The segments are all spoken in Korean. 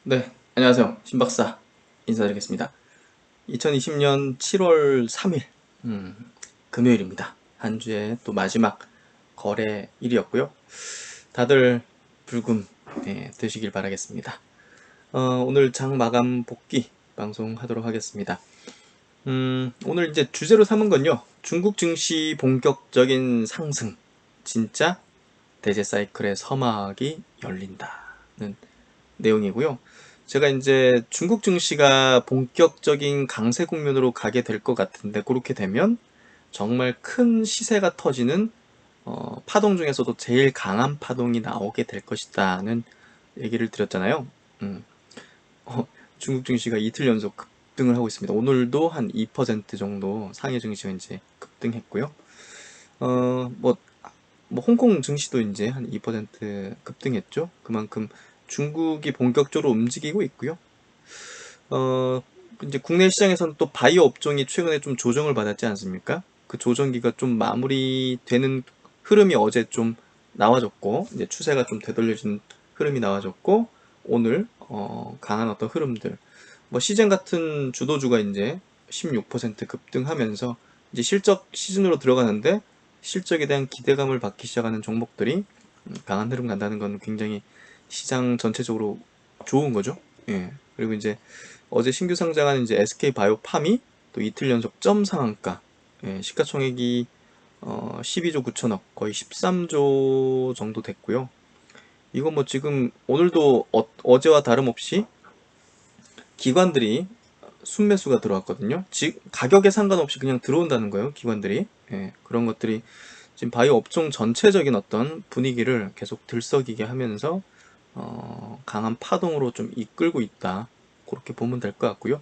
네, 안녕하세요. 신박사 인사드리겠습니다. 2020년 7월 3일, 금요일입니다. 한 주의 또 마지막 거래일이었고요. 다들 불금 되시길 바라겠습니다. 오늘 장 마감 복귀 방송하도록 하겠습니다. 오늘 이제 주제로 삼은 건요. 중국 증시 본격적인 상승, 진짜 대제 사이클의 서막이 열린다는 내용이고요. 제가 이제 중국 증시가 본격적인 강세 국면으로 가게 될 것 같은데, 그렇게 되면 정말 큰 시세가 터지는 파동 중에서도 제일 강한 파동이 나오게 될 것이다는 얘기를 드렸잖아요. 음, 어, 중국 증시가 이틀 연속 급등을 하고 있습니다. 오늘도 한 2% 정도 상해 증시가 이제 급등했고요. 뭐 홍콩 증시도 이제 한 2% 급등했죠. 그만큼 중국이 본격적으로 움직이고 있고요. 어, 이제 국내 시장에서는 또 바이오 업종이 최근에 좀 조정을 받았지 않습니까? 그 조정기가 좀 마무리되는 흐름이 어제 좀 나와줬고, 이제 추세가 좀 되돌려진 흐름이 나와줬고, 오늘 강한 어떤 흐름들, 뭐 시젠 같은 주도주가 이제 16% 급등하면서 이제 실적 시즌으로 들어가는데, 실적에 대한 기대감을 받기 시작하는 종목들이 강한 흐름 간다는 건 굉장히 시장 전체적으로 좋은 거죠. 예. 그리고 이제 어제 신규 상장한 이제 SK바이오팜이 또 이틀 연속 점 상한가, 시가총액이 12조 9천억, 거의 13조 정도 됐고요. 이거 뭐 지금 오늘도 어제와 다름없이 기관들이 순매수가 들어왔거든요. 가격에 상관없이 그냥 들어온다는 거예요, 기관들이. 그런 것들이 지금 바이오 업종 전체적인 어떤 분위기를 계속 들썩이게 하면서 강한 파동으로 좀 이끌고 있다. 그렇게 보면 될 것 같고요.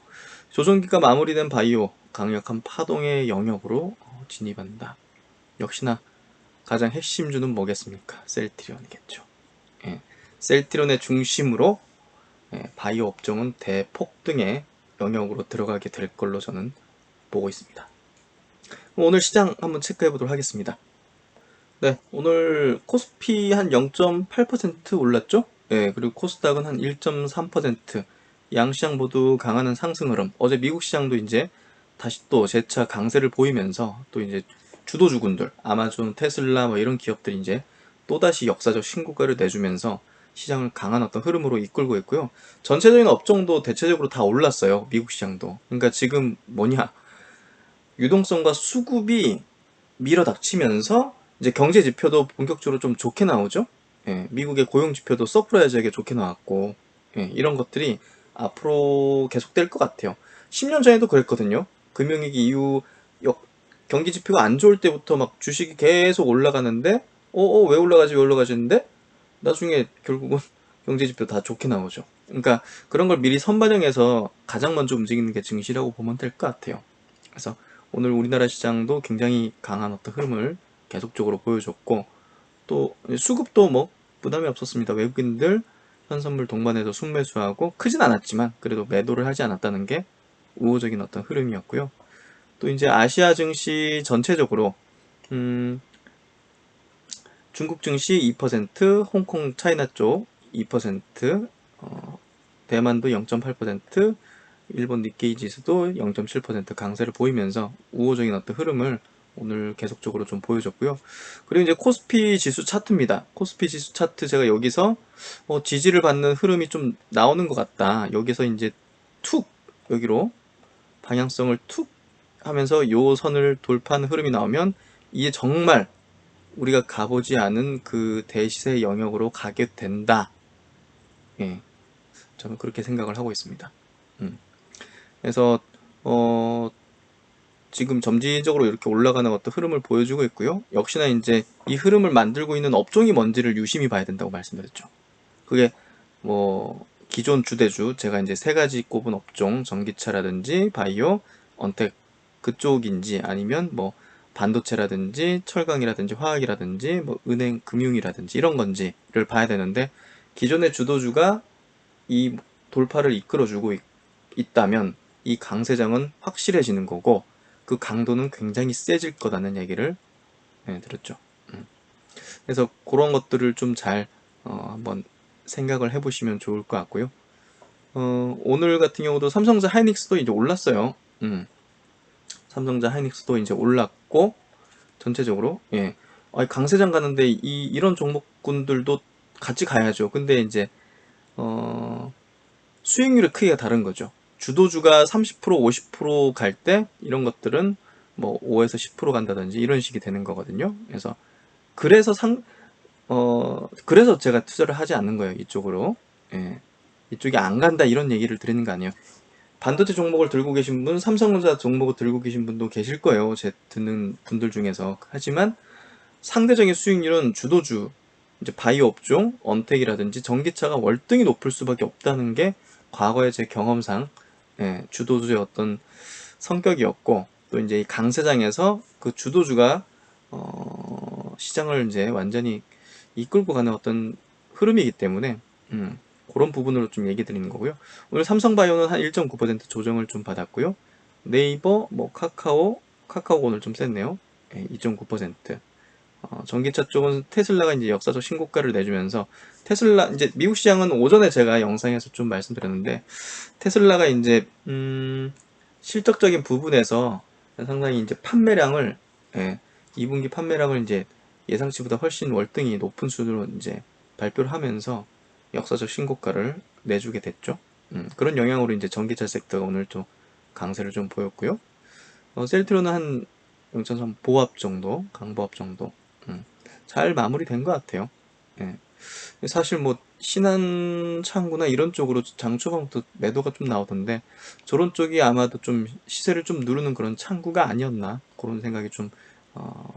조정기가 마무리된 바이오, 강력한 파동의 영역으로 진입한다. 역시나 가장 핵심주는 뭐겠습니까? 셀트리온이겠죠. 예, 셀트리온의 중심으로 바이오 업종은 대폭등의 영역으로 들어가게 될 걸로 저는 보고 있습니다. 오늘 시장 한번 체크해 보도록 하겠습니다. 네, 오늘 코스피 한 0.8% 올랐죠? 네, 그리고 코스닥은 한 1.3%. 양시장 모두 강한 상승 흐름. 어제 미국 시장도 이제 다시 또 재차 강세를 보이면서 또 이제 주도주군들, 아마존, 테슬라 뭐 이런 기업들이 이제 또다시 역사적 신고가를 내주면서 시장을 강한 어떤 흐름으로 이끌고 있고요. 전체적인 업종도 대체적으로 다 올랐어요. 미국 시장도. 그러니까 지금 뭐냐? 유동성과 수급이 밀어닥치면서 이제 경제 지표도 본격적으로 좀 좋게 나오죠. 미국의 고용 지표도 서프라이즈하게 좋게 나왔고, 이런 것들이 앞으로 계속될 것 같아요. 10년 전에도 그랬거든요. 금융위기 이후 경기 지표가 안 좋을 때부터 막 주식이 계속 올라가는데, 왜 올라가지, 왜 올라가지 했는데, 나중에 결국은 경제 지표 다 좋게 나오죠. 그러니까 그런 걸 미리 선반영해서 가장 먼저 움직이는 게 증시라고 보면 될 것 같아요. 그래서 오늘 우리나라 시장도 굉장히 강한 어떤 흐름을 계속적으로 보여줬고, 또 수급도 뭐 부담이 없었습니다. 외국인들 현선물 동반해서 순매수하고 크진 않았지만 그래도 매도를 하지 않았다는 게 우호적인 어떤 흐름이었고요. 또 이제 아시아 증시 전체적으로 음, 중국 증시 2%, 홍콩 차이나 쪽 2%, 대만도 0.8%, 일본 니케이 지수도 0.7% 강세를 보이면서 우호적인 어떤 흐름을 오늘 계속적으로 좀 보여줬고요. 그리고 이제 코스피 지수 차트입니다. 코스피 지수 차트 제가 여기서 지지를 받는 흐름이 좀 나오는 것 같다. 여기서 이제 툭 여기로 방향성을 툭 하면서 요 선을 돌파하는 흐름이 나오면 이게 정말 우리가 가보지 않은 그 대시세 영역으로 가게 된다. 예, 저는 그렇게 생각을 하고 있습니다. 음. 그래서 어, 지금 점진적으로 이렇게 올라가는 어떤 흐름을 보여주고 있고요. 역시나 이제 이 흐름을 만들고 있는 업종이 뭔지를 유심히 봐야 된다고 말씀드렸죠. 그게 뭐 기존 주대주 제가 이제 세 가지 꼽은 업종, 전기차라든지 바이오, 언택 그쪽인지 아니면 뭐 반도체라든지 철강이라든지 화학이라든지 뭐 은행, 금융이라든지 이런 건지를 봐야 되는데 기존의 주도주가 이 돌파를 이끌어주고 있다면 이 강세장은 확실해지는 거고 그 강도는 굉장히 세질 거라는 얘기를 들었죠. 그래서 그런 것들을 좀 잘 한번 생각을 해보시면 좋을 것 같고요. 오늘 같은 경우도 삼성전자 하이닉스도 이제 올랐어요. 삼성전자 하이닉스도 이제 올랐고, 전체적으로, 예. 강세장 가는데 이런 종목군들도 같이 가야죠. 근데 이제, 수익률이 크게 다른 거죠. 주도주가 30%, 50%갈 때, 이런 것들은 뭐 5에서 10% 간다든지 이런 식이 되는 거거든요. 그래서 그래서 제가 투자를 하지 않는 거예요, 이쪽으로. 예. 이쪽이 안 간다, 이런 얘기를 드리는 거 아니에요. 반도체 종목을 들고 계신 분, 삼성전자 종목을 들고 계신 분도 계실 거예요. 제 듣는 분들 중에서. 하지만 상대적인 수익률은 주도주, 이제 바이오 업종, 언택이라든지 전기차가 월등히 높을 수밖에 없다는 게 과거의 제 경험상, 예, 주도주의 어떤 성격이었고, 또 이제 이 강세장에서 그 주도주가 시장을 이제 완전히 이끌고 가는 어떤 흐름이기 때문에, 그런 부분으로 좀 얘기 드리는 거고요. 오늘 삼성바이오는 한 1.9% 조정을 좀 받았고요. 네이버, 뭐 카카오가 오늘 좀 셌네요. 2.9%. 전기차 쪽은 테슬라가 이제 역사적 신고가를 내주면서, 테슬라 이제 미국 시장은 오전에 제가 영상에서 좀 말씀드렸는데, 테슬라가 이제 실적적인 부분에서 상당히 이제 판매량을, 예, 2분기 판매량을 이제 예상치보다 훨씬 월등히 높은 수준으로 이제 발표를 하면서 역사적 신고가를 내주게 됐죠. 그런 영향으로 이제 전기차 섹터가 오늘 좀 강세를 좀 보였고요. 셀트로는 한 0.3 보합 정도, 강보합 정도, 잘 마무리된 것 같아요. 예. 사실 뭐 신한창구나 이런 쪽으로 장 초반부터 매도가 좀 나오던데, 저런 쪽이 아마도 좀 시세를 좀 누르는 그런 창구가 아니었나, 그런 생각이 좀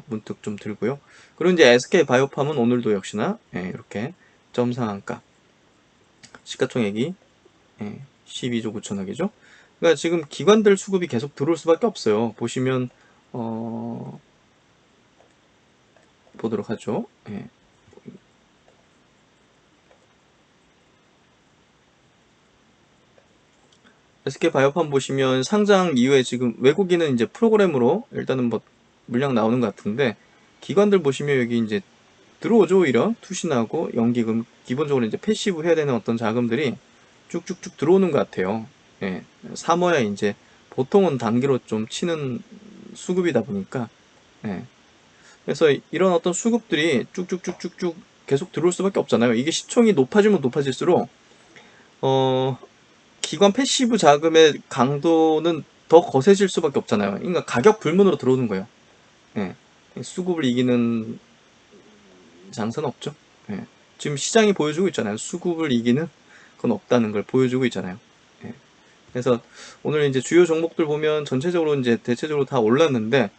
문득 좀 들고요. 그리고 이제 SK 바이오팜은 오늘도 역시나, 예, 이렇게 점상한가, 시가총액이, 예, 12조 9천억이죠. 그러니까 지금 기관들 수급이 계속 들어올 수밖에 없어요. 보시면 보도록 하죠. 예. SK 바이오팜 보시면 상장 이후에 지금 외국인은 이제 프로그램으로 일단은 뭐 물량 나오는 것 같은데, 기관들 보시면 여기 이제 들어오죠. 오히려 투신하고 연기금, 기본적으로 이제 패시브 해야 되는 어떤 자금들이 쭉쭉쭉 들어오는 것 같아요. 예. 사모야 이제 보통은 단기로 좀 치는 수급이다 보니까, 예. 그래서 이런 어떤 수급들이 쭉쭉쭉쭉쭉 계속 들어올 수밖에 없잖아요. 이게 시총이 높아지면 높아질수록 어 기관 패시브 자금의 강도는 더 거세질 수밖에 없잖아요. 그러니까 가격 불문으로 들어오는 거예요. 예. 수급을 이기는 장사는 없죠. 예. 지금 시장이 보여주고 있잖아요. 수급을 이기는 건 없다는 걸 보여주고 있잖아요. 예. 그래서 오늘 이제 주요 종목들 보면 전체적으로 이제 대체적으로 다 올랐는데,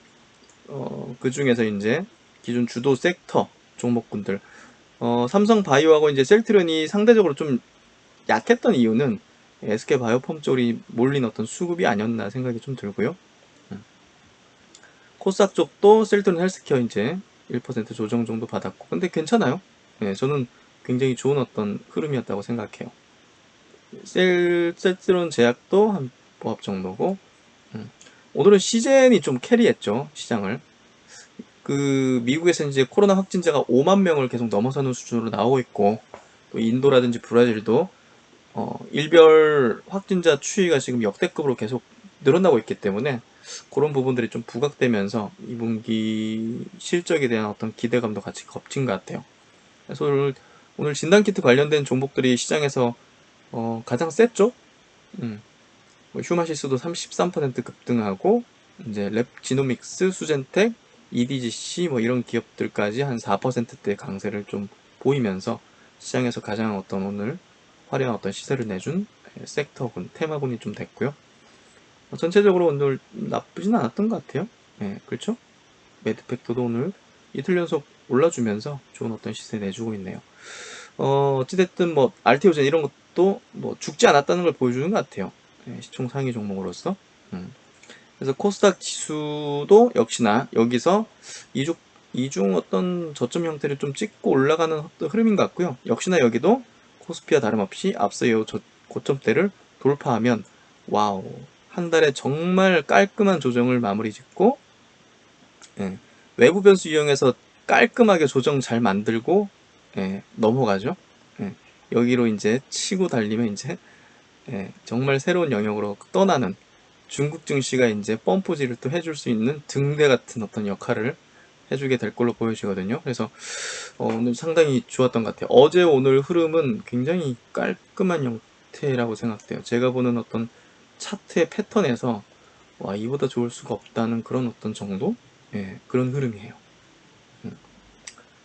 그 중에서 이제 기존 주도 섹터 종목군들, 삼성 바이오하고 이제 셀트론이 상대적으로 좀 약했던 이유는 SK 바이오펌 쪽이 몰린 어떤 수급이 아니었나 생각이 좀 들고요. 코스닥 쪽도 셀트론 헬스케어 이제 1% 조정 정도 받았고, 근데 괜찮아요. 네, 저는 굉장히 좋은 어떤 흐름이었다고 생각해요. 셀트론 제약도 한 보합 정도고, 오늘은 시젠이 좀 캐리했죠, 시장을. 그 미국에서 이제 코로나 확진자가 5만 명을 계속 넘어서는 수준으로 나오고 있고, 또 인도라든지 브라질도 일별 확진자 추이가 지금 역대급으로 계속 늘어나고 있기 때문에 그런 부분들이 좀 부각되면서 2분기 실적에 대한 어떤 기대감도 같이 겹친 것 같아요. 그래서 오늘 진단키트 관련된 종목들이 시장에서 가장 셌죠. 뭐 휴마시스도 33% 급등하고, 이제 랩지노믹스, 수젠텍, EDGC 뭐 이런 기업들까지 한 4%대 강세를 좀 보이면서 시장에서 가장 어떤 오늘 화려한 어떤 시세를 내준 섹터군, 테마군이 좀 됐고요. 전체적으로 오늘 나쁘진 않았던 것 같아요. 예, 그렇죠? 매드팩터도 오늘 이틀 연속 올라주면서 좋은 어떤 시세 내주고 있네요. 어찌됐든 뭐 RTO젠 이런 것도 뭐 죽지 않았다는 걸 보여주는 것 같아요. 예, 시총 상위 종목으로서. 그래서 코스닥 지수도 역시나 여기서 이중 어떤 저점 형태를 좀 찍고 올라가는 어떤 흐름인 것 같고요. 역시나 여기도 코스피와 다름없이 앞서 이 고점대를 돌파하면, 와우, 한 달에 정말 깔끔한 조정을 마무리 짓고, 예, 외부 변수 이용해서 깔끔하게 조정 잘 만들고, 예, 넘어가죠. 예, 여기로 이제 치고 달리면 이제 예, 정말 새로운 영역으로 떠나는 중국 증시가 이제 펌프질을 또 해줄 수 있는 등대 같은 어떤 역할을 해주게 될 걸로 보여지거든요. 그래서 오늘 상당히 좋았던 것 같아요. 어제 오늘 흐름은 굉장히 깔끔한 형태라고 생각돼요. 제가 보는 어떤 차트의 패턴에서 와, 이보다 좋을 수가 없다는 그런 어떤 정도? 예, 그런 흐름이에요.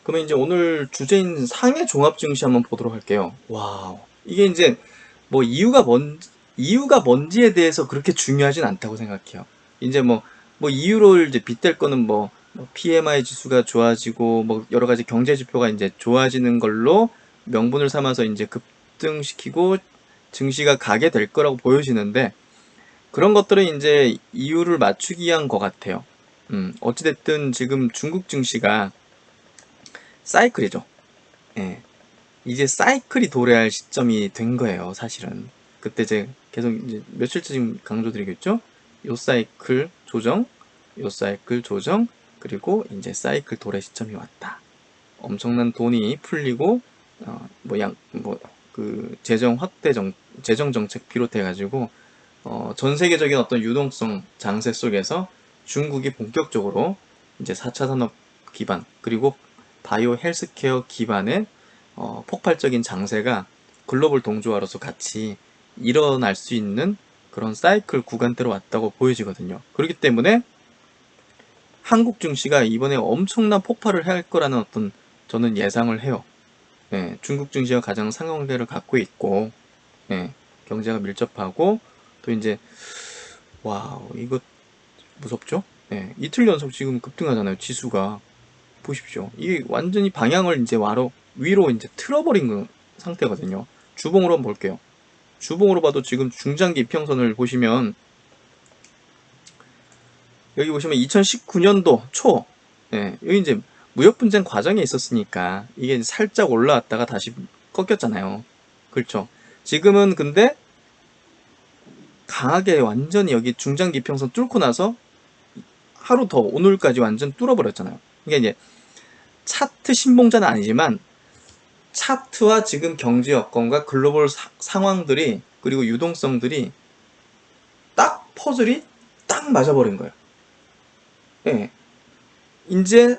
그러면 이제 오늘 주제인 상해 종합 증시 한번 보도록 할게요. 와우. 이게 이제 뭐 이유가 뭔지에 대해서 그렇게 중요하진 않다고 생각해요. 이제 뭐 이유를 이제 빗댈 거는 뭐 PMI 지수가 좋아지고 뭐 여러 가지 경제 지표가 이제 좋아지는 걸로 명분을 삼아서 이제 급등시키고 증시가 가게 될 거라고 보여지는데 그런 것들은 이제 이유를 맞추기 위한 것 같아요. 어찌됐든 지금 중국 증시가 사이클이죠. 예. 이제 사이클이 도래할 시점이 된 거예요, 사실은. 그때 이제 계속 이제 며칠째 지금 강조드리겠죠? 요 사이클 조정, 요 사이클 조정, 그리고 이제 사이클 도래 시점이 왔다. 엄청난 돈이 풀리고, 재정 정책 비롯해가지고, 전 세계적인 어떤 유동성 장세 속에서 중국이 본격적으로 이제 4차 산업 기반, 그리고 바이오 헬스케어 기반의 폭발적인 장세가 글로벌 동조화로서 같이 일어날 수 있는 그런 사이클 구간대로 왔다고 보여지거든요. 그렇기 때문에 한국 증시가 이번에 엄청난 폭발을 할 거라는 어떤 저는 예상을 해요. 예, 중국 증시가 가장 상관관계를 갖고 있고, 예, 경제가 밀접하고, 또 이제, 와우, 이거 무섭죠? 예, 이틀 연속 지금 급등하잖아요, 지수가. 보십시오. 이게 완전히 방향을 이제 위로 이제 틀어버린 상태거든요. 주봉으로 한번 볼게요. 주봉으로 봐도 지금 중장기 이평선을 보시면 여기 보시면 2019년도 초 여기 이제 무역 분쟁 과정에 있었으니까 이게 살짝 올라왔다가 다시 꺾였잖아요. 그렇죠. 지금은 근데 강하게 완전히 여기 중장기 이평선 뚫고 나서 하루 더 오늘까지 완전 뚫어버렸잖아요. 이게 이제 차트 신봉자는 아니지만 차트와 지금 경제 여건과 글로벌 상황들이 그리고 유동성들이 딱 퍼즐이 딱 맞아버린 거예요. 예. 이제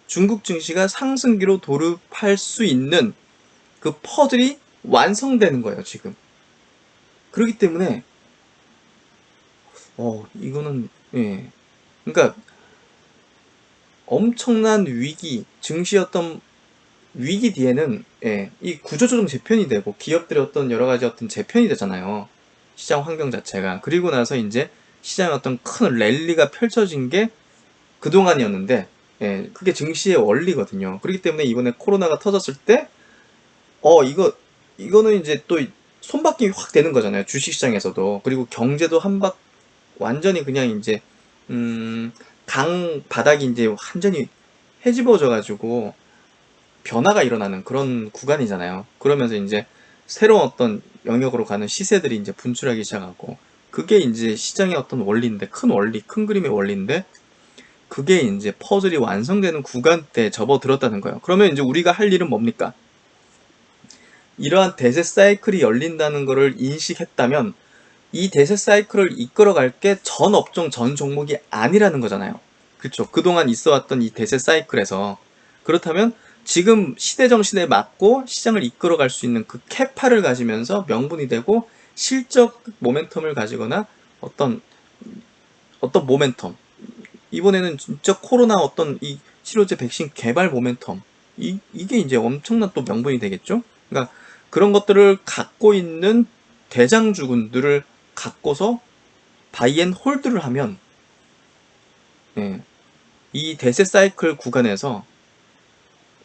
중국 증시가 상승기로 돌입할 수 있는 그 퍼즐이 완성되는 거예요, 지금. 그렇기 때문에 이거는 예. 그러니까 엄청난 위기, 증시였던 위기 뒤에는 이 구조조정 재편이 되고 기업들의 어떤 여러 가지 어떤 재편이 되잖아요. 시장 환경 자체가. 그리고 나서 이제 시장의 어떤 큰 랠리가 펼쳐진 게 그동안이었는데 그게 증시의 원리거든요. 그렇기 때문에 이번에 코로나가 터졌을 때 이거는 이제 또 손바뀜이 확 되는 거잖아요. 주식시장에서도. 그리고 경제도 완전히 그냥 이제 강 바닥이 이제 완전히 헤집어져 가지고 변화가 일어나는 그런 구간이잖아요. 그러면서 이제 새로운 어떤 영역으로 가는 시세들이 이제 분출하기 시작하고 그게 이제 시장의 어떤 원리인데 큰 원리, 큰 그림의 원리인데 그게 이제 퍼즐이 완성되는 구간대에 접어들었다는 거예요. 그러면 이제 우리가 할 일은 뭡니까? 이러한 대세 사이클이 열린다는 것을 인식했다면 이 대세 사이클을 이끌어갈 게 전 업종, 전 종목이 아니라는 거잖아요. 그렇죠. 그동안 있어왔던 이 대세 사이클에서 그렇다면 지금 시대 정신에 맞고 시장을 이끌어갈 수 있는 그 캐파를 가지면서 명분이 되고 실적 모멘텀을 가지거나 어떤 모멘텀 이번에는 진짜 코로나 어떤 이 치료제 백신 개발 모멘텀 이게 이제 엄청난 또 명분이 되겠죠. 그러니까 그런 것들을 갖고 있는 대장주군들을 갖고서 바이앤홀드를 하면 이 대세 사이클 구간에서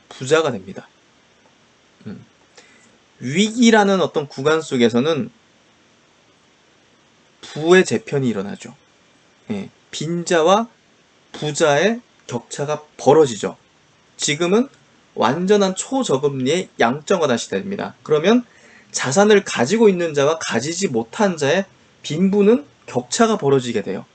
부자가 됩니다. 위기라는 어떤 구간 속에서는 부의 재편이 일어나죠. 빈자와 부자의 격차가 벌어지죠. 지금은 완전한 초저금리의 양적완화 시대입니다. 그러면 자산을 가지고 있는 자와 가지지 못한 자의 빈부는 격차가 벌어지게 돼요.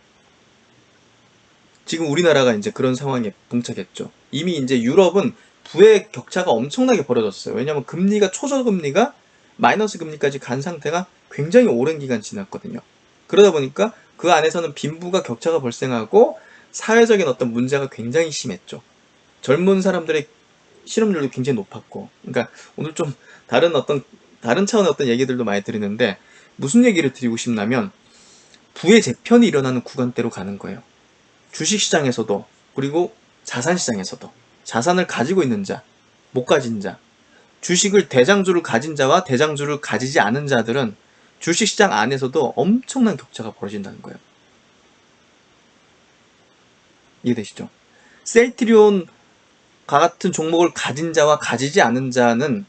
지금 우리나라가 이제 그런 상황에 봉착했죠. 이미 이제 유럽은 부의 격차가 엄청나게 벌어졌어요. 왜냐하면 금리가 초저금리가 마이너스 금리까지 간 상태가 굉장히 오랜 기간 지났거든요. 그러다 보니까 그 안에서는 빈부가 격차가 발생하고 사회적인 어떤 문제가 굉장히 심했죠. 젊은 사람들의 실업률도 굉장히 높았고, 그러니까 오늘 좀 다른 차원의 어떤 얘기들도 많이 드리는데, 무슨 얘기를 드리고 싶냐면 부의 재편이 일어나는 구간대로 가는 거예요. 주식시장에서도, 그리고 자산시장에서도. 자산을 가지고 있는 자, 못 가진 자, 주식을 대장주를 가진 자와 대장주를 가지지 않은 자들은 주식시장 안에서도 엄청난 격차가 벌어진다는 거예요. 이해되시죠? 셀트리온 같은 종목을 가진 자와 가지지 않은 자는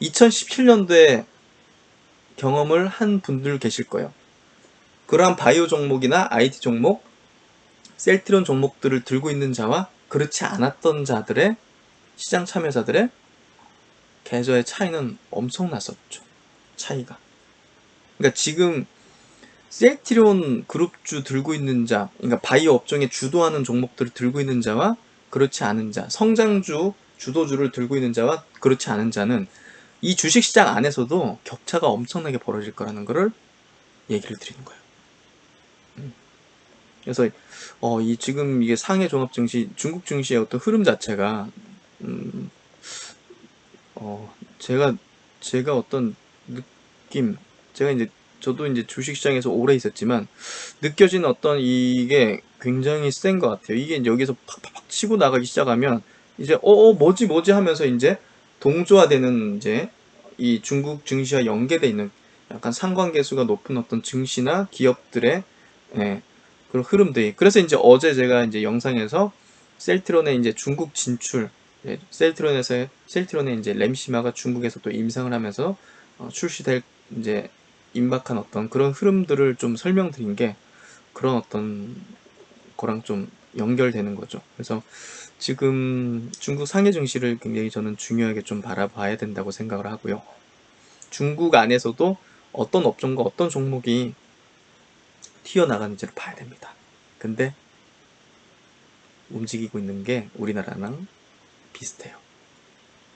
2017년도에 경험을 한 분들 계실 거예요. 그러한 바이오 종목이나 IT 종목, 셀트리온 종목들을 들고 있는 자와 그렇지 않았던 자들의 시장 참여자들의 계좌의 차이는 엄청났었죠. 차이가. 그러니까 지금 셀트리온 그룹주 들고 있는 자, 그러니까 바이오 업종에 주도하는 종목들을 들고 있는 자와 그렇지 않은 자, 성장주, 주도주를 들고 있는 자와 그렇지 않은 자는 이 주식시장 안에서도 격차가 엄청나게 벌어질 거라는 것을 얘기를 드리는 거예요. 그래서 지금 이게 상해 종합 증시, 중국 증시의 어떤 흐름 자체가 음, 제가 어떤 느낌, 제가 이제 저도 이제 주식시장에서 오래 있었지만 느껴진 어떤 이게 굉장히 센 것 같아요. 이게 이제 여기서 팍팍팍 치고 나가기 시작하면 이제 뭐지 하면서 이제 동조화되는 이제 이 중국 증시와 연계돼 있는 약간 상관계수가 높은 어떤 증시나 기업들의 예, 그런 흐름들이. 그래서 이제 어제 제가 이제 영상에서 셀트론의 이제 중국 진출, 셀트론의 이제 램시마가 중국에서 또 임상을 하면서 출시될 이제 임박한 어떤 그런 흐름들을 좀 설명드린 게 그런 어떤 거랑 좀 연결되는 거죠. 그래서 지금 중국 상해 증시를 굉장히 저는 중요하게 좀 바라봐야 된다고 생각을 하고요. 중국 안에서도 어떤 업종과 어떤 종목이 튀어나가는지를 봐야 됩니다. 근데 움직이고 있는 게 우리나라랑 비슷해요.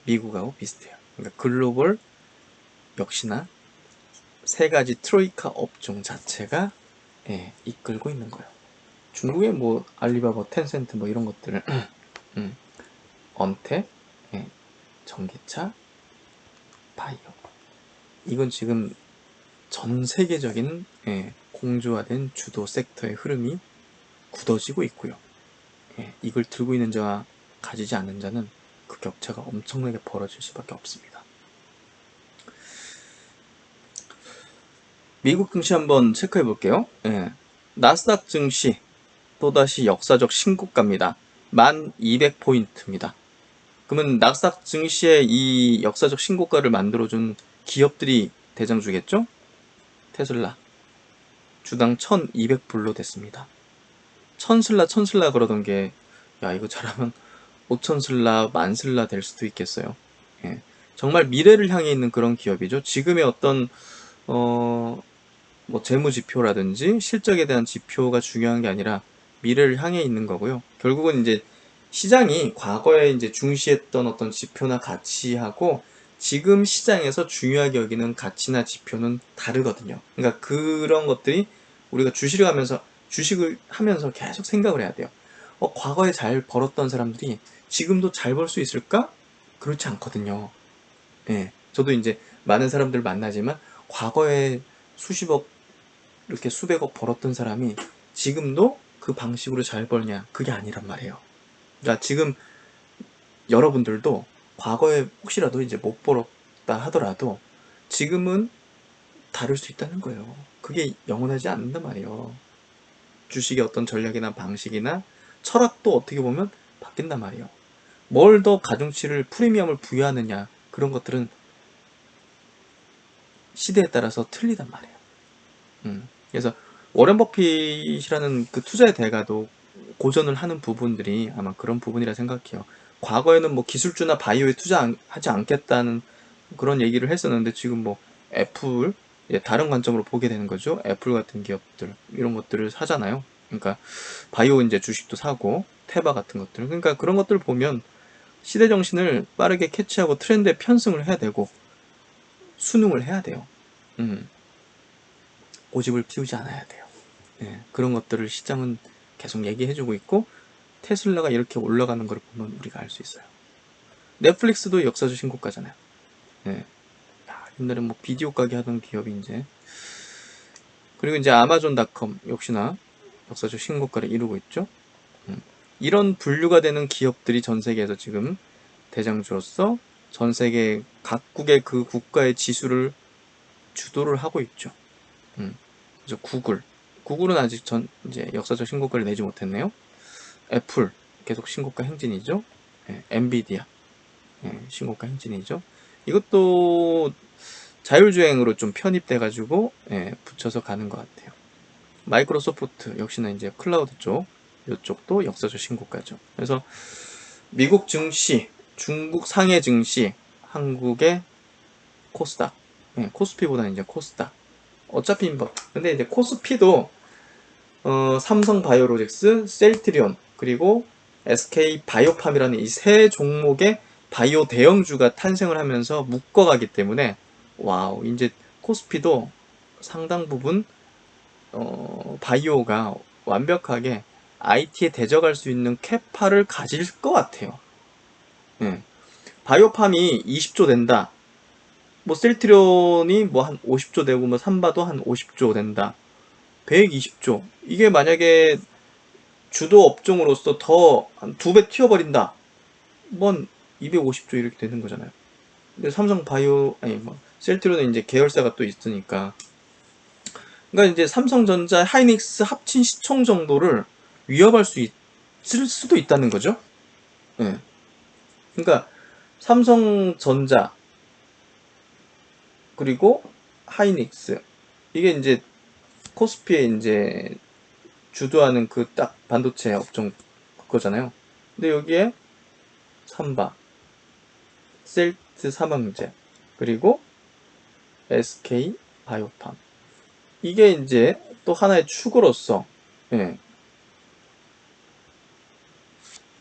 미국하고 비슷해요. 그러니까 글로벌 역시나 세 가지 트로이카 업종 자체가 이끌고 있는 거예요. 중국의 뭐 알리바바, 텐센트 뭐 이런 것들을 언택, 전기차, 바이오. 이건 지금 전 세계적인 공조화된 주도 섹터의 흐름이 굳어지고 있고요. 이걸 들고 있는 자와 가지지 않는 자는 그 격차가 엄청나게 벌어질 수밖에 없습니다. 미국 증시 한번 체크해 볼게요. 나스닥 증시 또다시 역사적 신고가입니다. 1200포인트입니다. 그러면 나스닥 증시의 이 역사적 신고가를 만들어준 기업들이 대장주겠죠? 테슬라. 주당 1200불로 됐습니다. 천슬라 그러던 게, 야, 이거 잘하면 5천슬라, 만슬라 될 수도 있겠어요. 정말 미래를 향해 있는 그런 기업이죠. 지금의 어떤, 뭐 재무 지표라든지 실적에 대한 지표가 중요한 게 아니라 미래를 향해 있는 거고요. 결국은 이제 시장이 과거에 이제 중시했던 어떤 지표나 가치하고 지금 시장에서 중요하게 여기는 가치나 지표는 다르거든요. 그러니까 그런 것들이 우리가 주식을 하면서 계속 생각을 해야 돼요. 과거에 잘 벌었던 사람들이 지금도 잘 벌 수 있을까? 그렇지 않거든요. 저도 이제 많은 사람들 만나지만 과거에 수십억 이렇게 수백억 벌었던 사람이 지금도 그 방식으로 잘 벌냐? 그게 아니란 말이에요. 그러니까 지금 여러분들도 과거에 혹시라도 이제 못 벌었다 하더라도 지금은 다를 수 있다는 거예요. 그게 영원하지 않는단 말이에요. 주식의 어떤 전략이나 방식이나 철학도 어떻게 보면 바뀐단 말이에요. 뭘 더 가중치를 프리미엄을 부여하느냐 그런 것들은 시대에 따라서 틀리단 말이에요. 그래서 워렌 버핏이라는 그 투자의 대가도 고전을 하는 부분들이 아마 그런 부분이라 생각해요. 과거에는 뭐 기술주나 바이오에 투자하지 않겠다는 그런 얘기를 했었는데 지금 뭐 애플, 다른 관점으로 보게 되는 거죠. 애플 같은 기업들 이런 것들을 사잖아요. 그러니까 바이오 이제 주식도 사고 테바 같은 것들. 그러니까 그런 것들을 보면 시대 정신을 빠르게 캐치하고 트렌드에 편승을 해야 되고 순응을 해야 돼요. 고집을 피우지 않아야 돼요. 예, 그런 것들을 시장은 계속 얘기해주고 있고, 테슬라가 이렇게 올라가는 걸 보면 우리가 알 수 있어요. 넷플릭스도 역사적 신고가잖아요. 예. 옛날에 뭐 비디오 가게 하던 기업이 이제, 그리고 이제 아마존닷컴 역시나 역사적 신고가를 이루고 있죠. 이런 분류가 되는 기업들이 전 세계에서 지금 대장주로서 전 세계 각국의 그 국가의 지수를 주도를 하고 있죠. 그래서 구글은 아직 이제 역사적 신고가를 내지 못했네요. 애플 계속 신고가 행진이죠. 예, 엔비디아 신고가 행진이죠. 이것도 자율주행으로 좀 편입돼가지고 붙여서 가는 것 같아요. 마이크로소프트 역시나 이제 클라우드 쪽 이쪽도 역사적 신고가죠. 그래서 미국 증시, 중국 상해 증시, 한국의 코스닥, 코스피보다는 이제 코스닥. 어차피 뭐 근데 이제 코스피도 삼성 바이오로직스, 셀트리온 그리고 SK 바이오팜이라는 이 세 종목의 바이오 대형주가 탄생을 하면서 묶어가기 때문에 와우 이제 코스피도 상당 부분 바이오가 완벽하게 IT에 대적할 수 있는 캐파를 가질 것 같아요. 예. 바이오팜이 20조 된다. 뭐 셀트리온이 뭐 한 50조 되고 뭐 삼바도 한 50조 된다. 120조. 이게 만약에 주도 업종으로서 더 한 두 배 튀어버린다. 뭔 250조 이렇게 되는 거잖아요. 근데 삼성 바이오 아니 뭐 셀트리온은 이제 계열사가 또 있으니까. 그러니까 이제 삼성전자, 하이닉스 합친 시총 정도를 위협할 수 있을 수도 있다는 거죠. 예. 그러니까 삼성전자 그리고 하이닉스 이게 이제 코스피에 이제 주도하는 그 딱 반도체 업종 그거잖아요. 근데 여기에 삼바, 셀트 삼형제, 그리고 SK 바이오팜. 이게 이제 또 하나의 축으로서 예,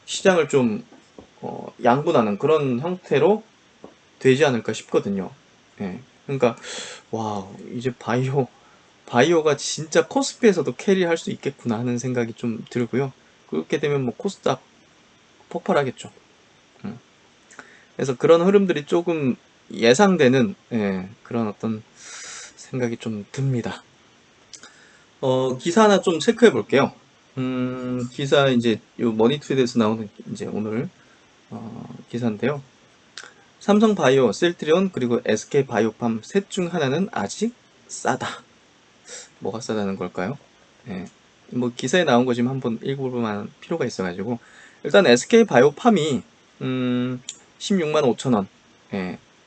시장을 좀 양분하는 그런 형태로 되지 않을까 싶거든요. 예. 그러니까 와 이제 바이오가 진짜 코스피에서도 캐리할 수 있겠구나 하는 생각이 좀 들고요. 그렇게 되면 뭐 코스닥 폭발하겠죠. 음. 그래서 그런 흐름들이 조금 예상되는 그런 어떤 생각이 좀 듭니다. 기사 하나 좀 체크해 볼게요. 기사 이제 요 머니투데이에서 나오는 이제 오늘 기사인데요. 삼성바이오, 셀트리온 그리고 SK바이오팜 셋 중 하나는 아직 싸다. 뭐가 싸다는 걸까요? 예. 뭐 기사에 나온 거 지금 한번 읽어볼 만한 필요가 있어가지고 일단 SK바이오팜이 16만 5천 원,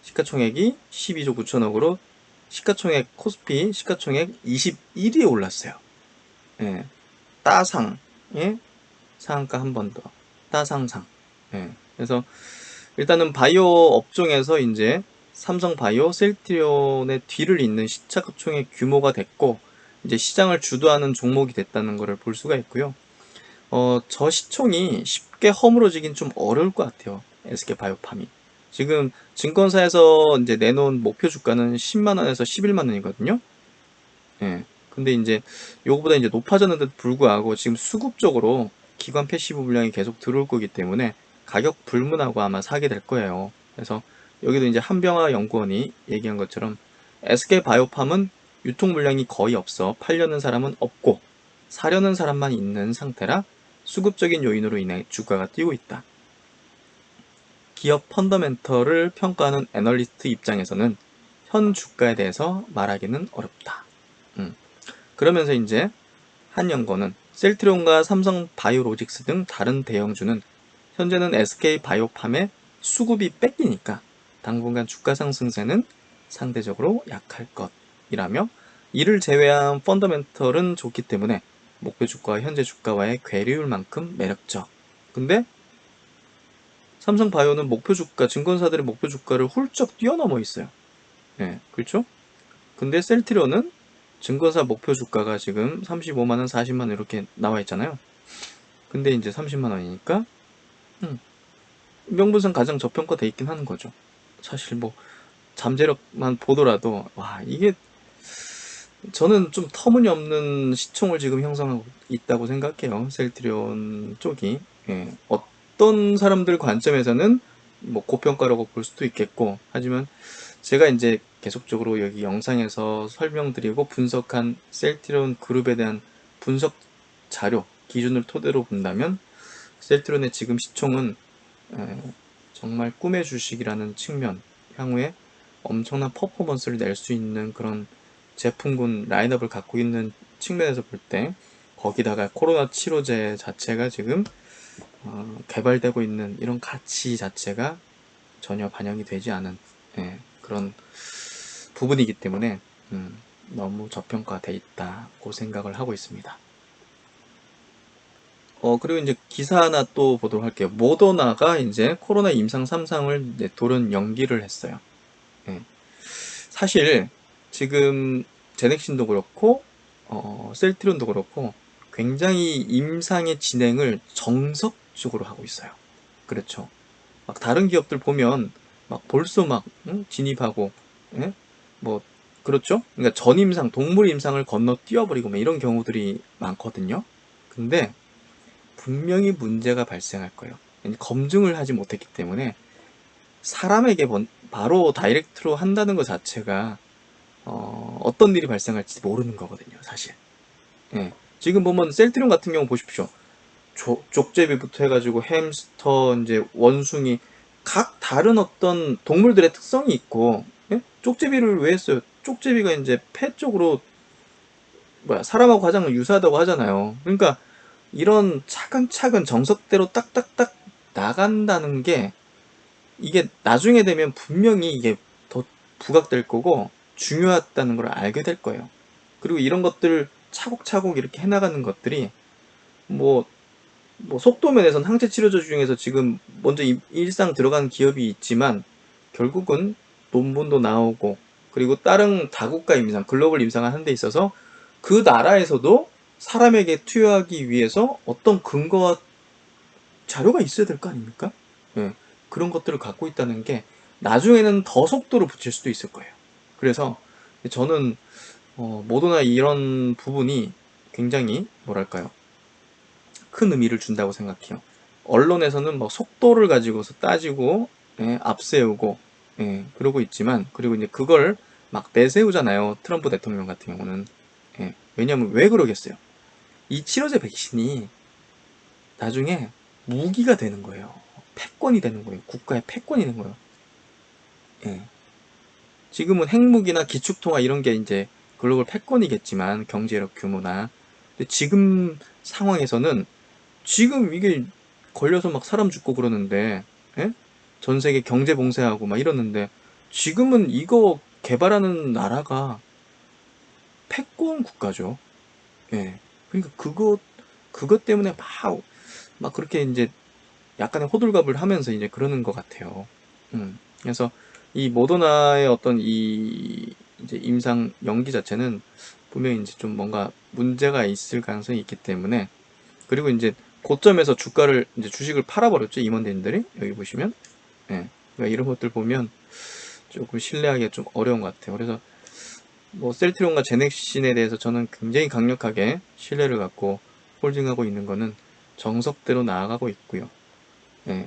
시가총액이 12조 9천억으로 시가총액 코스피 시가총액 21위에 올랐어요. 예. 따상의 상한가 한 번 더. 따상상. 그래서 일단은 바이오 업종에서 이제 삼성 바이오, 셀트리온의 뒤를 잇는 시가총액 규모가 됐고 이제 시장을 주도하는 종목이 됐다는 것을 볼 수가 있고요. 저 시총이 쉽게 허물어지긴 좀 어려울 것 같아요. SK 바이오팜이. 지금 증권사에서 이제 내놓은 목표 주가는 10만 원에서 11만 원이거든요. 예. 근데 이제 요거보다 이제 높아졌는데도 불구하고 지금 수급적으로 기관 패시브 물량이 계속 들어올 거기 때문에 가격 불문하고 아마 사게 될 거예요. 그래서 여기도 이제 한병화 연구원이 얘기한 것처럼 SK 바이오팜은 유통 물량이 거의 없어 팔려는 사람은 없고 사려는 사람만 있는 상태라 수급적인 요인으로 인해 주가가 뛰고 있다. 기업 펀더멘털을 평가하는 애널리스트 입장에서는 현 주가에 대해서 말하기는 어렵다. 그러면서 이제 한 연구원은 셀트리온과 삼성 바이오로직스 등 다른 대형주는 현재는 SK 바이오팜의 수급이 뺏기니까 당분간 주가 상승세는 상대적으로 약할 것이라며 이를 제외한 펀더멘털은 좋기 때문에 목표 주가와 현재 주가와의 괴리율만큼 매력적. 근데 삼성 바이오는 목표 주가, 증권사들의 목표 주가를 훌쩍 뛰어넘어 있어요. 그렇죠? 근데 셀트리온은 증권사 목표 주가가 지금 35만원, 40만원 이렇게 나와 있잖아요. 근데 이제 30만원이니까 명분상 가장 저평가돼 있긴 하는 거죠. 사실 뭐 잠재력만 보더라도 와 이게 저는 좀 터무니없는 시총을 지금 형성하고 있다고 생각해요. 셀트리온 쪽이. 예, 어떤 사람들 관점에서는 뭐 고평가라고 볼 수도 있겠고, 하지만 제가 이제 계속적으로 여기 영상에서 설명드리고 분석한 셀트리온 그룹에 대한 분석 자료 기준을 토대로 본다면 셀트리온의 지금 시총은 정말 꿈의 주식이라는 측면, 향후에 엄청난 퍼포먼스를 낼 수 있는 그런 제품군 라인업을 갖고 있는 측면에서 볼 때, 거기다가 코로나 치료제 자체가 지금 개발되고 있는 이런 가치 자체가 전혀 반영이 되지 않은 그런 부분이기 때문에 너무 저평가돼 있다고 생각을 하고 있습니다. 그리고 이제 기사 하나 또 보도록 할게요. 모더나가 이제 코로나 임상 3상을 돌연 연기를 했어요. 예. 사실 지금 제넥신도 그렇고 셀트리온도 그렇고 굉장히 임상의 진행을 정석적으로 하고 있어요. 그렇죠. 막 다른 기업들 보면 막 벌써 막 진입하고, 예? 뭐 그렇죠. 그러니까 전임상 동물 임상을 건너 뛰어버리고 뭐 이런 경우들이 많거든요. 근데 분명히 문제가 발생할 거예요. 검증을 하지 못했기 때문에 사람에게 바로 다이렉트로 한다는 것 자체가 어떤 일이 발생할지 모르는 거거든요, 사실. 예. 지금 보면 셀트리온 같은 경우 보십시오. 족제비부터 해가지고 햄스터, 이제 원숭이, 각 다른 어떤 동물들의 특성이 있고, 예? 쪽제비를 왜 했어요? 쪽제비가 이제 폐 쪽으로 사람하고 가장 유사하다고 하잖아요. 그러니까 이런 차근차근 정석대로 딱딱딱 나간다는 게 이게 나중에 되면 분명히 이게 더 부각될 거고 중요하다는 걸 알게 될 거예요. 그리고 이런 것들을 차곡차곡 이렇게 해나가는 것들이 뭐, 속도면에선 항체 치료제 중에서 지금 먼저 일상 들어간 기업이 있지만 결국은 논문도 나오고 그리고 다른 다국가 임상, 글로벌 임상을 하는 데 있어서 그 나라에서도 사람에게 투여하기 위해서 어떤 근거와 자료가 있어야 될 거 아닙니까? 예, 그런 것들을 갖고 있다는 게 나중에는 더 속도를 붙일 수도 있을 거예요. 그래서 저는 모더나 이런 부분이 굉장히 뭐랄까요, 큰 의미를 준다고 생각해요. 언론에서는 뭐 속도를 가지고서 따지고 앞세우고 그러고 있지만, 그리고 이제 그걸 막 내세우잖아요. 트럼프 대통령 같은 경우는. 왜냐면 왜 그러겠어요? 이 치료제 백신이 나중에 무기가 되는 거예요. 패권이 되는 거예요. 국가의 패권이 되는 거예요. 예. 지금은 핵무기나 기축통화 이런 게 이제 글로벌 패권이겠지만, 경제력 규모나. 근데 지금 상황에서는 지금 이게 걸려서 막 사람 죽고 그러는데, 예? 전 세계 경제 봉쇄하고 막 이러는데, 지금은 이거 개발하는 나라가 패권 국가죠. 예. 그러니까 그것 때문에 막 그렇게 이제 약간의 호들갑을 하면서 이제 그러는 것 같아요. 그래서 이 모더나의 어떤 이 이제 임상 연기 자체는 분명히 이제 좀 뭔가 문제가 있을 가능성이 있기 때문에, 그리고 이제 고점에서 이제 주식을 팔아버렸죠, 임원진들이. 여기 보시면. 예. 그러니까 이런 것들 보면 조금 신뢰하기가 좀 어려운 것 같아요. 그래서 뭐 셀트리온과 제넥신에 대해서 저는 굉장히 강력하게 신뢰를 갖고 홀딩하고 있는 거는 정석대로 나아가고 있고요.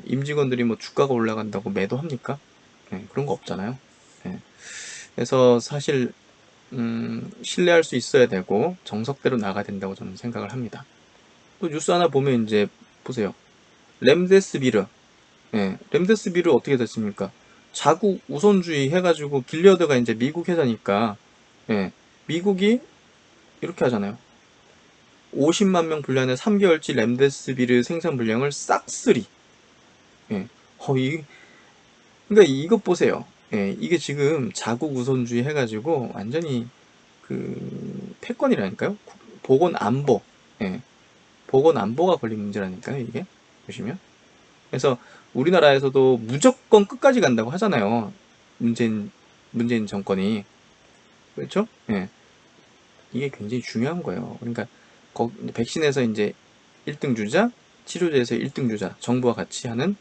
임직원들이 뭐 주가가 올라간다고 매도합니까? 그런 거 없잖아요. 그래서 사실 신뢰할 수 있어야 되고 정석대로 나가야 된다고 저는 생각을 합니다. 또 뉴스 하나 보면 이제 보세요. 렘데스비르. 렘데스비르 어떻게 됐습니까? 자국 우선주의 해가지고 길리어드가 이제 미국 회사니까 미국이 이렇게 하잖아요. 50만 명 분량의 3개월치 렘데스비르 생산 분량을 싹쓸이. 예. 그러니까 이것 보세요. 이게 지금 자국 우선주의 해가지고 완전히 그 패권이라니까요. 보건 안보, 보건 안보가 걸린 문제라니까요. 이게 보시면. 그래서 우리나라에서도 무조건 끝까지 간다고 하잖아요. 문재인 정권이. 그렇죠? 이게 굉장히 중요한 거예요. 그러니까 백신에서 이제 1등 주자, 치료제에서 1등 주자, 정부와 같이 하는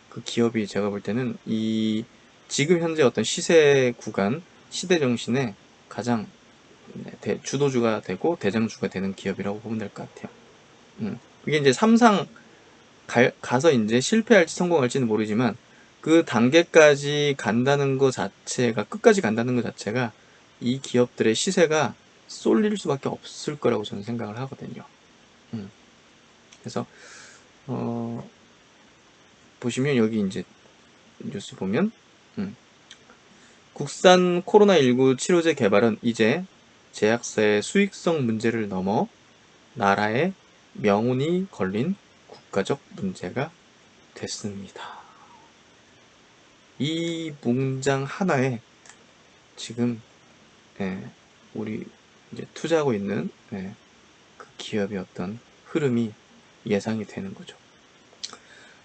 그 기업이 제가 볼 때는 이 지금 현재 어떤 시세 구간, 시대 정신에 가장 주도주가 되고 대장주가 되는 기업이라고 보면 될 것 같아요. 그게 이제 삼상 가서 이제 실패할지 성공할지는 모르지만 그 단계까지 간다는 것 자체가, 끝까지 간다는 것 자체가 이 기업들의 시세가 쏠릴 수밖에 없을 거라고 저는 생각을 하거든요. 그래서 보시면 여기 이제 뉴스 보면 국산 코로나19 치료제 개발은 이제 제약사의 수익성 문제를 넘어 나라의 명운이 걸린 국가적 문제가 됐습니다. 이 문장 하나에 지금 우리 이제 투자하고 있는 그 기업의 어떤 흐름이 예상이 되는 거죠.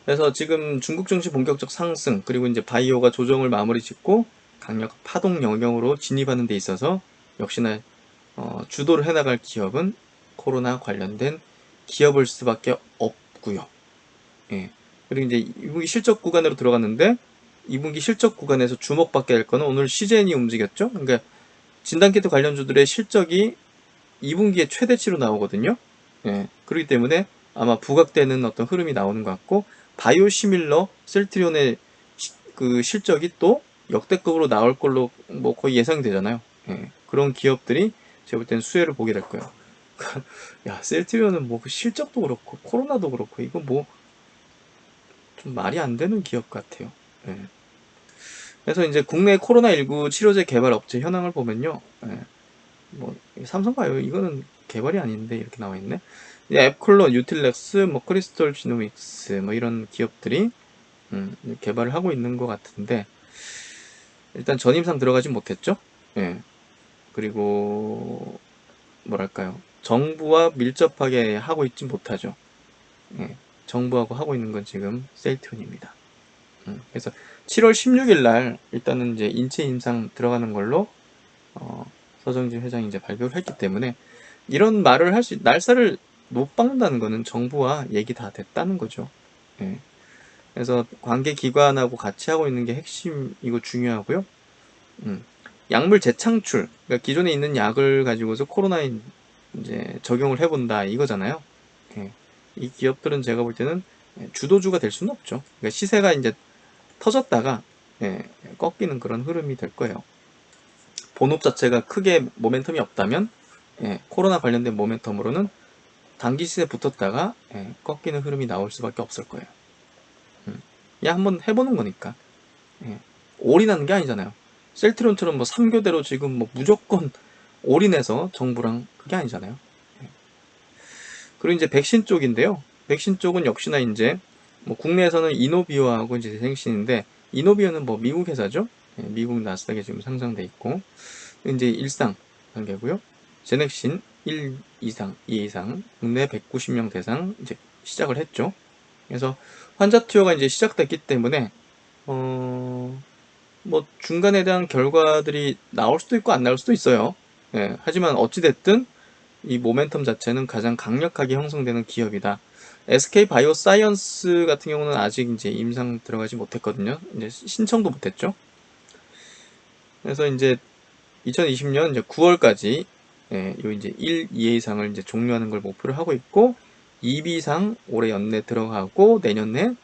그래서 지금 중국 증시 본격적 상승, 그리고 이제 바이오가 조정을 마무리 짓고 강력 파동 영역으로 진입하는 데 있어서 역시나 주도를 해나갈 기업은 코로나 관련된 기업일 수밖에 없고요. 그리고 이제 2분기 실적 구간으로 들어갔는데 2분기 실적 구간에서 주목받게 될 거는 오늘 CJN이 움직였죠. 그러니까 진단키트 관련주들의 실적이 2분기에 최대치로 나오거든요. 그렇기 때문에 아마 부각되는 어떤 흐름이 나오는 것 같고, 바이오시밀러 셀트리온의 그 실적이 또 역대급으로 나올 걸로 뭐 거의 예상이 되잖아요. 그런 기업들이 제가 볼 때는 수혜를 보게 될 거예요. 야, 셀트리온은 뭐 그 실적도 그렇고 코로나도 그렇고 이거 뭐 좀 말이 안 되는 기업 같아요. 그래서 이제 국내 코로나19 치료제 개발 업체 현황을 보면요. 뭐 삼성바이오 이거는 개발이 아닌데 이렇게 나와 있네. 앱콜론, 뉴틸렉스, 뭐 크리스톨 지노믹스 뭐 이런 기업들이 개발을 하고 있는 것 같은데, 일단 전임상 들어가진 못했죠. 그리고 뭐랄까요, 정부와 밀접하게 하고 있진 못하죠. 정부하고 하고 있는 건 지금 셀트리온입니다. 그래서 7월 16일 날 일단은 이제 인체 임상 들어가는 걸로 서정진 회장이 이제 발표를 했기 때문에, 이런 말을 할 수, 날짜를 못 박는다는 거는 정부와 얘기 다 됐다는 거죠. 그래서 관계 기관하고 같이 하고 있는 게 핵심이고 중요하고요. 약물 재창출, 그러니까 기존에 있는 약을 가지고서 코로나에 이제 적용을 해본다 이거잖아요. 이 기업들은 제가 볼 때는 주도주가 될 수는 없죠. 그러니까 시세가 이제 터졌다가 꺾이는 그런 흐름이 될 거예요. 본업 자체가 크게 모멘텀이 없다면 코로나 관련된 모멘텀으로는 단기 시세 붙었다가 꺾이는 흐름이 나올 수밖에 없을 거예요. 그냥 한번 해보는 거니까. 올인하는 게 아니잖아요. 셀트론처럼 뭐 3교대로 지금 뭐 무조건 올인해서 정부랑, 그게 아니잖아요. 그리고 이제 백신 쪽인데요. 백신 쪽은 역시나 이제 뭐 국내에서는 이노비어하고 이제 생신인데, 이노비어는 뭐 미국 회사죠. 미국 나스닥에 지금 상장돼 있고, 이제 일상 단계고요. 제넥신 1 이상, 2 이상, 국내 190명 대상 이제 시작을 했죠. 그래서 환자 투여가 이제 시작됐기 때문에 뭐 중간에 대한 결과들이 나올 수도 있고 안 나올 수도 있어요. 하지만 어찌됐든 이 모멘텀 자체는 가장 강력하게 형성되는 기업이다. SK 바이오사이언스 같은 경우는 아직 이제 임상 들어가지 못했거든요. 이제 신청도 못했죠. 그래서 이제 2020년 이제 9월까지 요 이제 1, 2회 이상을 이제 종료하는 걸 목표로 하고 있고, 2B 이상 올해 연내 들어가고 내년에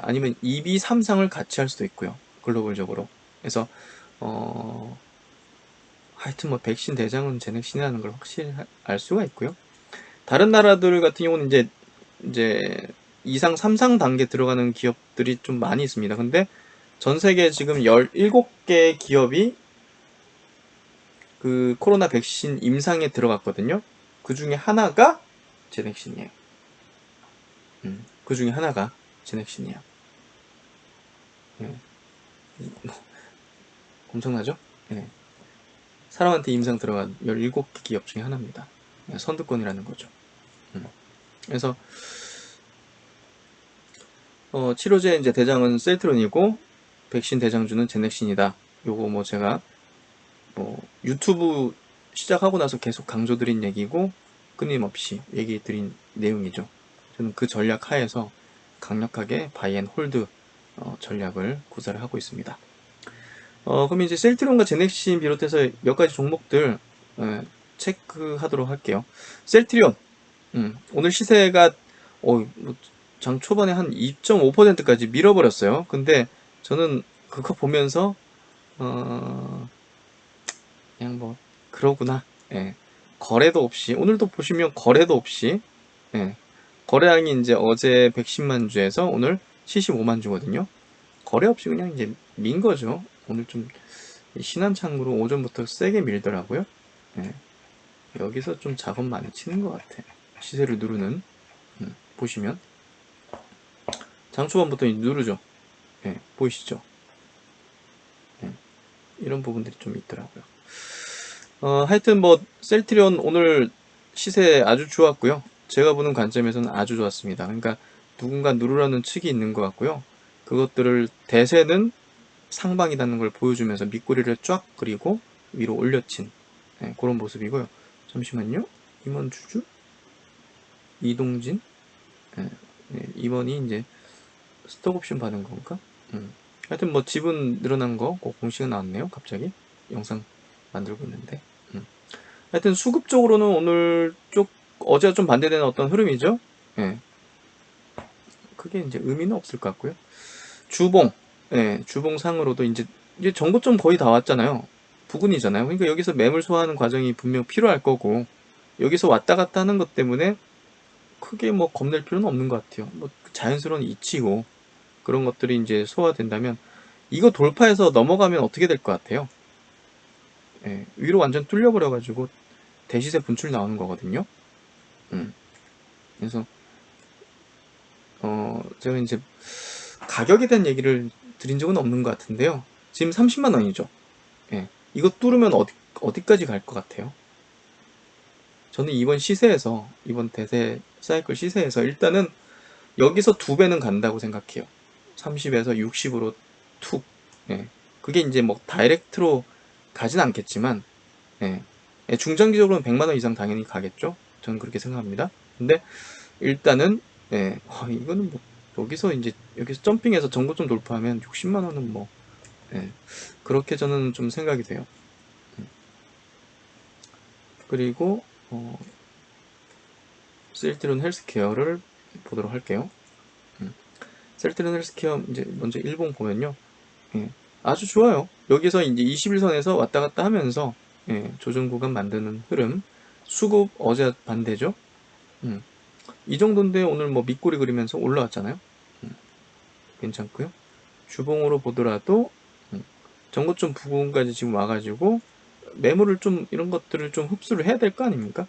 아니면 2B 3상을 같이 할 수도 있고요. 글로벌적으로. 그래서 하여튼 뭐 백신 대장은 제넥신이라는 걸 확실히 알 수가 있고요. 다른 나라들 같은 경우는 이제 2상, 3상 단계 들어가는 기업들이 좀 많이 있습니다. 근데 전 세계 지금 17개 기업이 그 코로나 백신 임상에 들어갔거든요. 그 중에 하나가 제넥신이에요. 그 중에 하나가 제넥신이에요. 뭐, 엄청나죠? 사람한테 임상 들어간 17개 기업 중에 하나입니다. 선두권이라는 거죠. 그래서 치료제 이제 대장은 셀트론이고 백신 대장주는 제넥신이다. 요거 뭐 제가 뭐 유튜브 시작하고 나서 계속 강조드린 얘기고 끊임없이 얘기 드린 내용이죠. 저는 그 전략 하에서 강력하게 바이앤홀드 전략을 구사를 하고 있습니다. 그럼 이제 셀트리온과 제넥신 비롯해서 몇 가지 종목들 체크하도록 할게요. 셀트리온, 오늘 시세가 장 초반에 한 2.5%까지 밀어버렸어요. 근데 저는 그거 보면서 그냥 뭐 그러구나. 예. 거래도 없이 오늘도 보시면 거래도 없이 예. 거래량이 이제 어제 110만 주에서 오늘 75만 주거든요. 거래 없이 그냥 이제 민 거죠. 오늘 좀 신한창으로 오전부터 세게 밀더라고요. 예. 여기서 좀 작업 많이 치는 것 같아. 시세를 누르는 보시면 장초반부터 누르죠. 예, 보이시죠? 예, 이런 부분들이 좀 있더라고요. 하여튼 뭐 셀트리온 오늘 시세 아주 좋았고요. 제가 보는 관점에서는 아주 좋았습니다. 그러니까 누군가 누르라는 측이 있는 것 같고요. 그것들을 대세는 상방이라는 걸 보여주면서 밑꼬리를 쫙 그리고 위로 올려친 그런 모습이고요. 잠시만요. 임원주주 이동진 이번이 이제 스톡옵션 받은 건가? 하여튼 뭐 지분 늘어난 거 공시가 나왔네요. 갑자기 영상 만들고 있는데 하여튼 수급적으로는 오늘 어제와 좀 반대되는 어떤 흐름이죠. 예. 크게 이제 의미는 없을 것 같고요. 주봉, 주봉상으로도 이제 전고점 거의 다 왔잖아요. 부근이잖아요. 그러니까 여기서 매물 소화하는 과정이 분명 필요할 거고 여기서 왔다 갔다 하는 것 때문에 크게 뭐 겁낼 필요는 없는 것 같아요. 뭐 자연스러운 이치고 그런 것들이 이제 소화된다면 이거 돌파해서 넘어가면 어떻게 될 것 같아요? 예, 위로 완전 뚫려버려가지고 대시세 분출 나오는 거거든요. 그래서 제가 이제 가격에 대한 얘기를 드린 적은 없는 것 같은데요. 지금 30만 원이죠. 예, 이거 뚫으면 어디까지 갈 것 같아요? 저는 이번 대세 사이클 시세에서 일단은 여기서 2배는 간다고 생각해요. 30에서 60으로 툭. 예. 그게 이제 뭐 다이렉트로 가진 않겠지만, 예. 중장기적으로는 100만 원 이상 당연히 가겠죠. 저는 그렇게 생각합니다. 근데 일단은 이거는 뭐 여기서 점핑해서 전고점 돌파하면 60만 원은 뭐 그렇게 저는 좀 생각이 돼요. 그리고 셀트리온 헬스케어를 보도록 할게요. 셀트리온 헬스케어 이제 먼저 일봉 보면요. 아주 좋아요. 여기서 이제 21선에서 왔다 갔다 하면서 조정 구간 만드는 흐름. 수급 어제 반대죠. 이 정도인데 오늘 뭐 밑꼬리 그리면서 올라왔잖아요. 괜찮고요. 주봉으로 보더라도 전고점 부근까지 지금 와가지고 매물을 좀 이런 것들을 좀 흡수를 해야 될 거 아닙니까?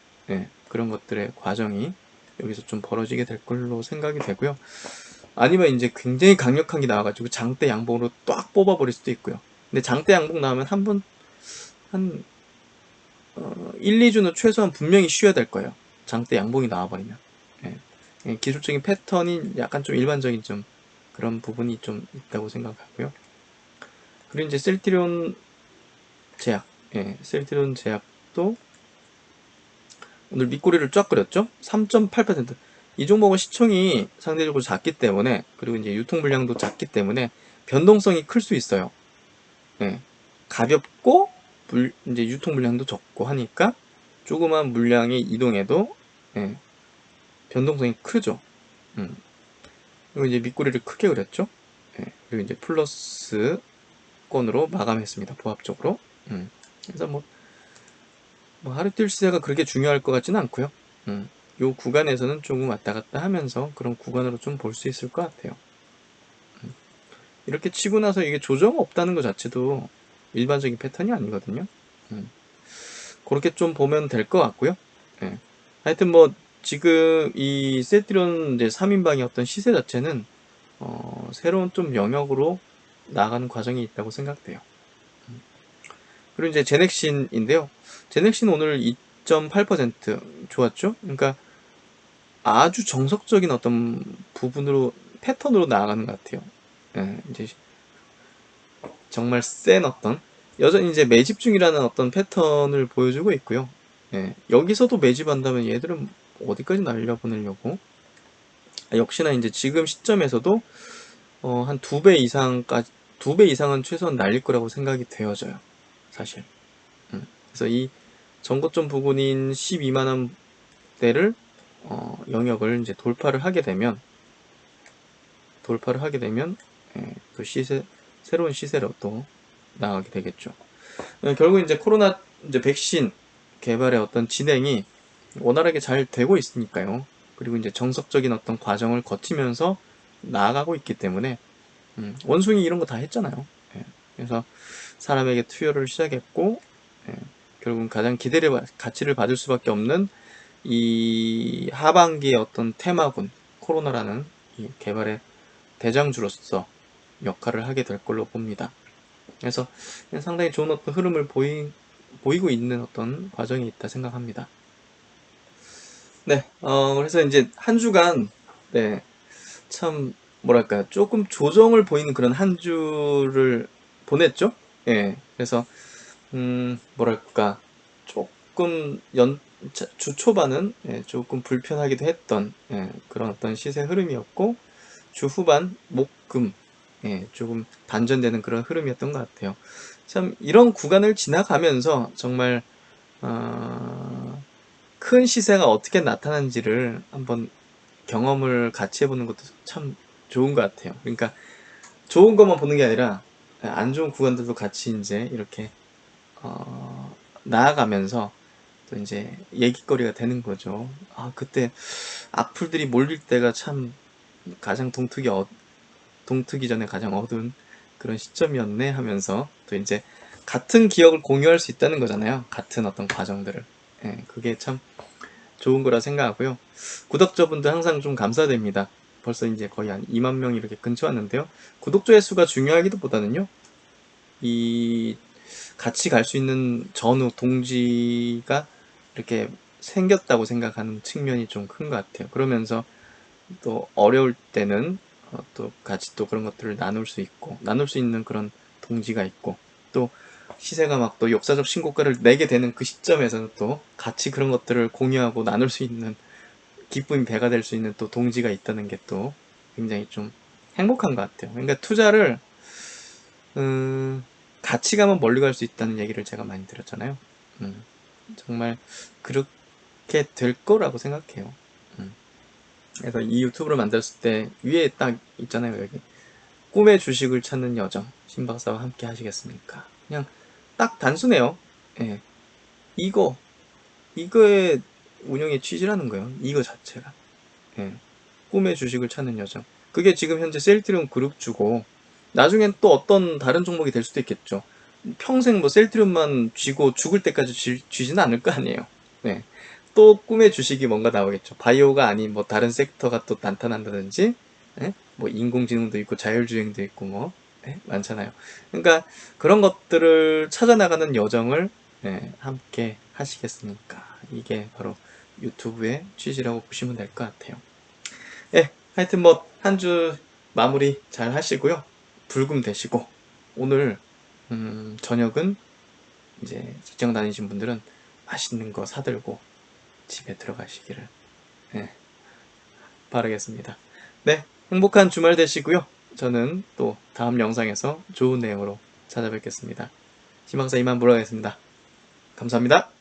그런 것들의 과정이 여기서 좀 벌어지게 될 걸로 생각이 되고요. 아니면 이제 굉장히 강력한 게 나와가지고 장대 양봉으로 딱 뽑아버릴 수도 있고요. 근데 장대 양봉 나오면 한 1, 2주는 최소한 분명히 쉬어야 될 거예요. 장대 양봉이 나와버리면. 기술적인 패턴이 약간 좀 일반적인 좀 그런 부분이 좀 있다고 생각하고요. 그리고 이제 셀트리온 제약, 셀트리온 제약도 오늘 밑꼬리를 쫙 그렸죠? 3.8%. 이 종목은 시총이 상대적으로 작기 때문에, 그리고 이제 유통 물량도 작기 때문에 변동성이 클 수 있어요. 가볍고 이제 유통 물량도 적고 하니까 조그만 물량이 이동해도 변동성이 크죠. 그리고 이제 밑꼬리를 크게 그렸죠. 그리고 이제 플러스 건으로 마감했습니다. 보합적으로. 그래서 뭐 하루뛸 시세가 그렇게 중요할 것 같지는 않고요. 요 구간에서는 조금 왔다 갔다 하면서 그런 구간으로 좀 볼 수 있을 것 같아요. 이렇게 치고 나서 이게 조정 없다는 것 자체도 일반적인 패턴이 아니거든요. 그렇게 좀 보면 될 것 같고요. 하여튼 뭐 지금 이 셀트리온 이제 3인방의 어떤 시세 자체는 새로운 좀 영역으로 나아가는 과정이 있다고 생각돼요. 그리고 이제 제넥신인데요. 제넥신 오늘 2.8% 좋았죠? 그러니까 아주 정석적인 어떤 부분으로 패턴으로 나아가는 것 같아요. 이제 정말 센 어떤 여전히 이제 매집 중이라는 어떤 패턴을 보여주고 있고요. 여기서도 매집한다면 얘들은 어디까지 날려보내려고? 역시나 이제 지금 시점에서도 한 2배 이상까지 2배 이상은 최소한 날릴 거라고 생각이 되어져요. 사실. 그래서 이 전고점 부근인 12만원 대를 영역을 이제 돌파를 하게 되면 또 새로운 시세로 또 나가게 되겠죠. 결국 이제 코로나 이제 백신 개발의 어떤 진행이 원활하게 잘 되고 있으니까요. 그리고 이제 정석적인 어떤 과정을 거치면서 나아가고 있기 때문에 원숭이 이런 거 다 했잖아요. 예. 그래서 사람에게 투여를 시작했고, 예. 결국은 가장 가치를 받을 수밖에 없는 이 하반기의 어떤 테마군 코로나라는 이 개발의 대장주로서 역할을 하게 될 걸로 봅니다. 그래서 상당히 좋은 어떤 흐름을 보이고 있는 어떤 과정이 있다 생각합니다. 네, 그래서 이제 한 주간, 네, 참, 뭐랄까, 조금 조정을 보이는 그런 한 주를 보냈죠? 예, 그래서, 뭐랄까, 조금 주 초반은 예, 조금 불편하기도 했던 예, 그런 어떤 시세 흐름이었고, 주 후반, 목, 금, 예, 조금 반전되는 그런 흐름이었던 것 같아요. 참, 이런 구간을 지나가면서 정말, 큰 시세가 어떻게 나타나는지를 한번 경험을 같이 해보는 것도 참 좋은 것 같아요. 그러니까 좋은 것만 보는 게 아니라 안 좋은 구간들도 같이 이제 이렇게 나아가면서 또 이제 얘기거리가 되는 거죠. 아, 그때 악플들이 몰릴 때가 참 가장 동트기 전에 가장 어두운 그런 시점이었네 하면서 또 이제 같은 기억을 공유할 수 있다는 거잖아요. 같은 어떤 과정들을. 예, 그게 참 좋은 거라 생각하고요. 구독자분들 항상 좀 감사드립니다. 벌써 이제 거의 한 2만 명 이렇게 근처 왔는데요. 구독자의 수가 중요하기도 보다는요. 이 같이 갈 수 있는 전후 동지가 이렇게 생겼다고 생각하는 측면이 좀 큰 것 같아요. 그러면서 또 어려울 때는 또 같이 또 그런 것들을 나눌 수 있는 그런 동지가 있고, 또 시세가 막 또 역사적 신고가를 내게 되는 그 시점에서는 또 같이 그런 것들을 공유하고 나눌 수 있는 기쁨이 배가 될 수 있는 또 동지가 있다는 게 또 굉장히 좀 행복한 것 같아요. 그러니까 투자를 같이 가면 멀리 갈 수 있다는 얘기를 제가 많이 들었잖아요. 정말 그렇게 될 거라고 생각해요. 그래서 이 유튜브를 만들었을 때 위에 딱 있잖아요. 여기 꿈의 주식을 찾는 여정, 신 박사와 함께 하시겠습니까? 그냥 딱 단순해요. 예. 이거의 운영의 취지라는 거예요. 이거 자체가. 예. 꿈의 주식을 찾는 여정. 그게 지금 현재 셀트리온 그룹 주고, 나중엔 또 어떤 다른 종목이 될 수도 있겠죠. 평생 뭐 셀트리온만 쥐고 죽을 때까지 쥐지는 않을 거 아니에요. 네. 또 꿈의 주식이 뭔가 나오겠죠. 바이오가 아닌 뭐 다른 섹터가 또 나타난다든지, 예? 뭐 인공지능도 있고 자율주행도 있고 뭐 예? 많잖아요. 그러니까 그런 것들을 찾아나가는 여정을 예, 함께 하시겠습니까? 이게 바로 유튜브의 취지라고 보시면 될 것 같아요. 예, 하여튼 뭐 한 주 마무리 잘 하시고요. 불금 되시고 오늘 저녁은 이제 직장 다니신 분들은 맛있는 거 사들고 집에 들어가시기를 예, 바라겠습니다. 네, 행복한 주말 되시고요. 저는 또 다음 영상에서 좋은 내용으로 찾아뵙겠습니다. 희망사 이만 보러 가겠습니다. 감사합니다.